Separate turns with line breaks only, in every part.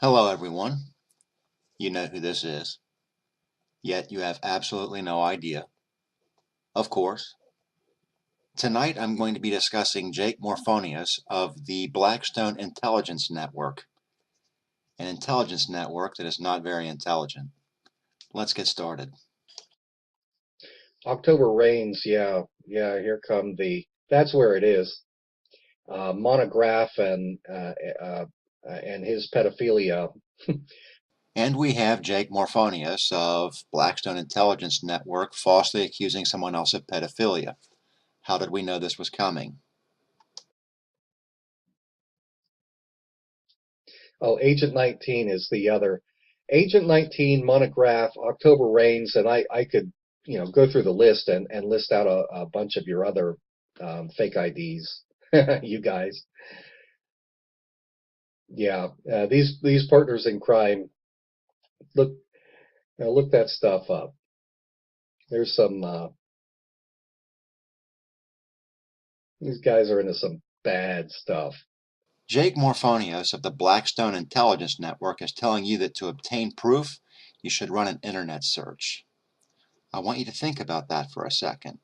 Hello everyone, you know who this is, yet you have absolutely no idea. Of course. Tonight I'm going to be discussing Jake Morphonios of the Blackstone Intelligence Network, an intelligence network that is not very intelligent. Let's get started.
October Reignz, yeah, here come that's where it is. Montagraph and his pedophilia.
And we have Jake Morphonios of Blackstone Intelligence Network falsely accusing someone else of pedophilia. How did we know this was coming?
Oh, Agent 19 is the other. Agent 19, Montagraph, October Reignz, and I could, go through the list and list out a bunch of your other fake IDs, you guys. Yeah, these partners in crime. Look, look that stuff up. There's some. These guys are into some bad stuff.
Jake Morphonios of the Blackstone Intelligence Network is telling you that to obtain proof, you should run an internet search. I want you to think about that for a second.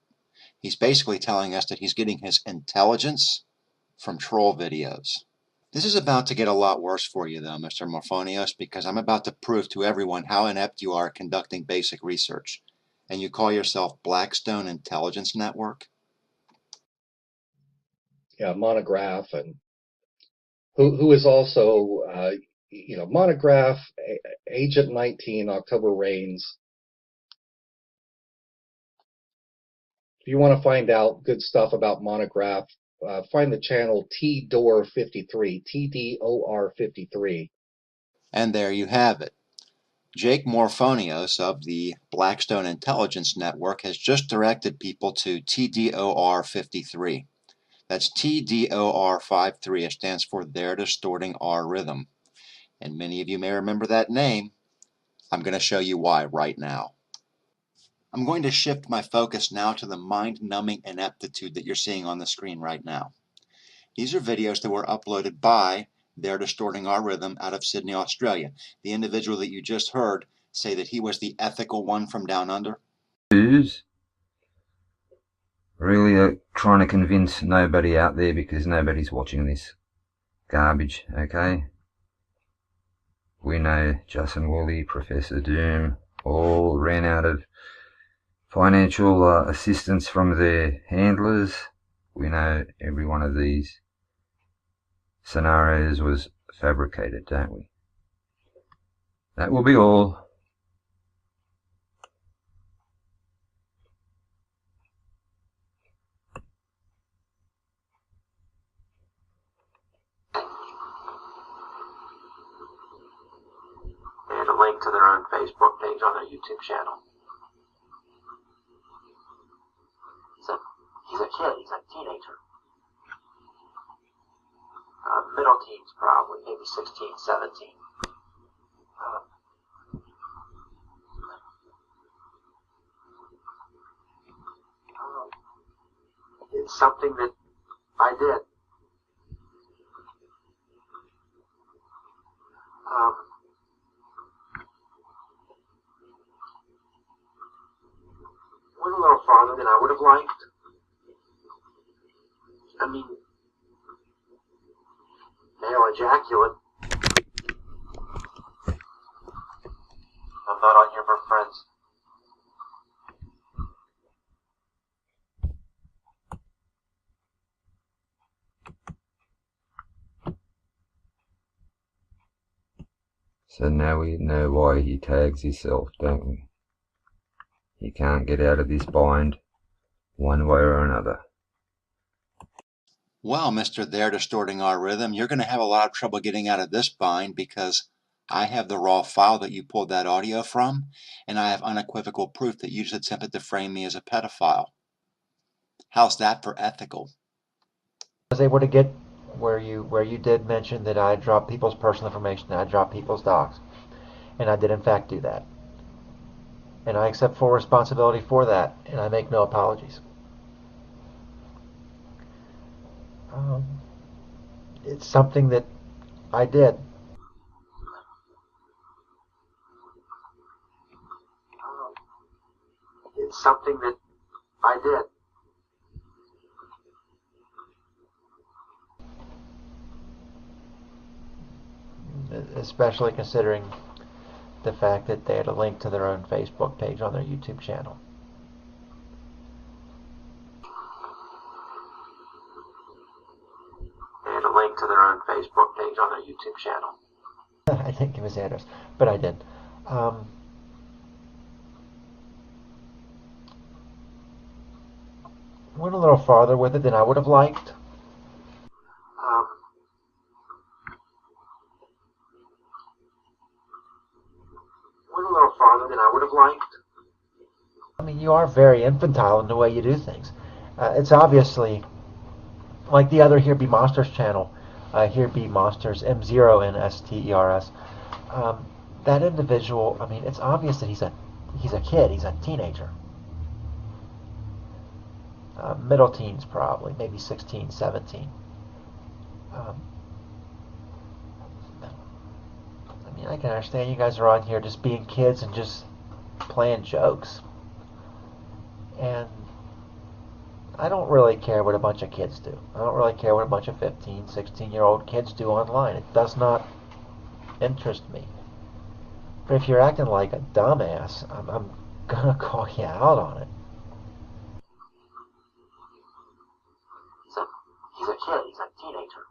He's basically telling us that he's getting his intelligence from troll videos. This is about to get a lot worse for you though, Mr. Morphonios, because I'm about to prove to everyone how inept you are at conducting basic research. And you call yourself Blackstone Intelligence Network?
Yeah, Montagraph and who is also Montagraph, Agent 19, October Reignz. If you want to find out good stuff about Montagraph, find the channel TDOR 53, TDOR 53.
And there you have it. Jake Morphonios of the Blackstone Intelligence Network has just directed people to TDOR 53. That's TDOR 53. It stands for They're Distorting Our Rythm. And many of you may remember that name. I'm going to show you why right now. I'm going to shift my focus now to the mind-numbing ineptitude that you're seeing on the screen right now. These are videos that were uploaded by They're Distorting Our Rythm out of Sydney, Australia. The individual that you just heard say that he was the ethical one from down under.
Who's really trying to convince nobody out there because nobody's watching this garbage, okay? We know Justin Woolley, Professor Doom, all ran out of financial assistance from their handlers. We know every one of these scenarios was fabricated, don't we? That will be all.
And a link to their own Facebook page on their YouTube channel. So he's a kid, he's a teenager. Middle teens probably, maybe 16, 17. It's something that I did. Went a little farther than I would have liked. I mean, male ejaculate. I'm not on here for friends.
So now we know why he tags himself, don't we? He can't get out of this bind one way or another.
Well, Mr. They're Distorting Our Rythm, you're going to have a lot of trouble getting out of this bind because I have the raw file that you pulled that audio from, and I have unequivocal proof that you just attempted to frame me as a pedophile. How's that for ethical?
I was able to get where you did mention that I dropped people's personal information, that I dropped people's docs, and I did in fact do that. And I accept full responsibility for that, and I make no apologies. It's something that I did.
It's something that I did.
Especially considering the fact that they had a link to their own Facebook page on their YouTube channel.
They had a link to their own Facebook page on their YouTube channel.
I didn't give his address, but I did. Went a little farther with it than I would have liked.
Went a little farther than I would have liked.
I mean, you are very infantile in the way you do things. It's obviously like the other Here Be Monsters channel, Here Be Monsters M0NSTERS. That individual, I mean, it's obvious that he's a kid, he's a teenager. Middle teens probably, maybe 16, 17. I mean, I can understand you guys are on here just being kids and just playing jokes. And I don't really care what a bunch of kids do. I don't really care what a bunch of 15, 16-year-old kids do online. It does not interest me. But if you're acting like a dumbass, I'm gonna call you out on it.
He's a kid, he's a teenager.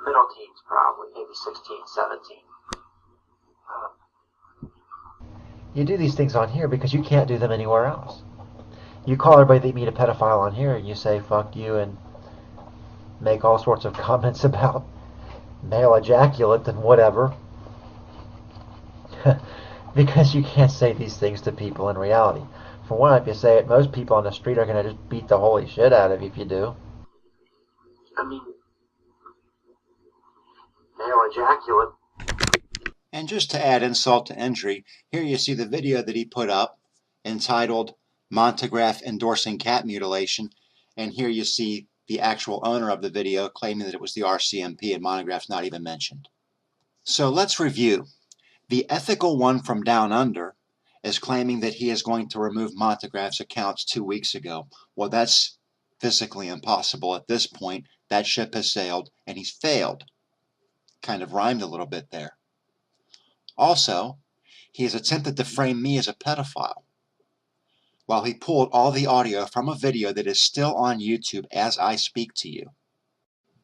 Middle teens probably, maybe 16, 17.
You do these things on here because you can't do them anywhere else. You call everybody that you meet a pedophile on here and you say fuck you and make all sorts of comments about male ejaculate and whatever. Because you can't say these things to people in reality. For one, if you say it, most people on the street are going to just beat the holy shit out of you if you do.
I mean, male ejaculate.
And just to add insult to injury, here you see the video that he put up entitled Montagraph Endorsing Cat Mutilation, and here you see the actual owner of the video claiming that it was the RCMP and Montagraph's not even mentioned. So let's review. The ethical one from Down Under is claiming that he is going to remove Montagraph's accounts 2 weeks ago. Well, that's physically impossible at this point. That ship has sailed and he's failed. Kind of rhymed a little bit there. Also, he has attempted to frame me as a pedophile, while he pulled all the audio from a video that is still on YouTube as I speak to you.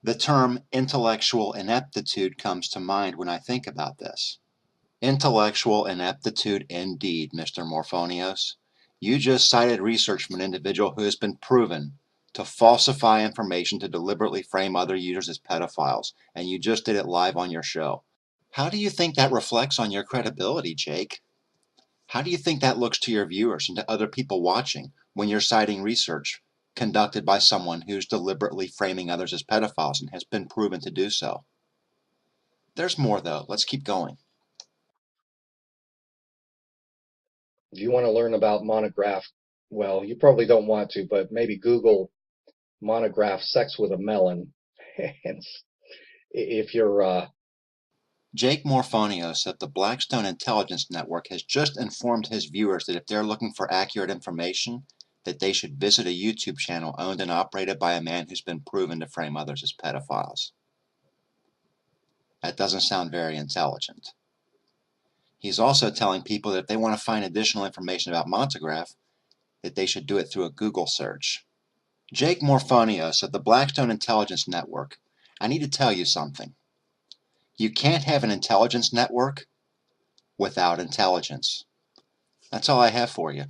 The term intellectual ineptitude comes to mind when I think about this. Intellectual ineptitude indeed, Mr. Morphonios. You just cited research from an individual who has been proven to falsify information to deliberately frame other users as pedophiles, and you just did it live on your show. How do you think that reflects on your credibility, Jake? How do you think that looks to your viewers and to other people watching when you're citing research conducted by someone who's deliberately framing others as pedophiles and has been proven to do so? There's more, though. Let's keep going.
If you want to learn about Montagraph, well, you probably don't want to, but maybe Google Montagraph sex with a melon. And if you're
Jake Morphonios of the Blackstone Intelligence Network has just informed his viewers that if they're looking for accurate information, that they should visit a YouTube channel owned and operated by a man who's been proven to frame others as pedophiles. That doesn't sound very intelligent. He's also telling people that if they want to find additional information about Montagraph, that they should do it through a Google search. Jake Morphonios of the Blackstone Intelligence Network, I need to tell you something. You can't have an intelligence network without intelligence. That's all I have for you.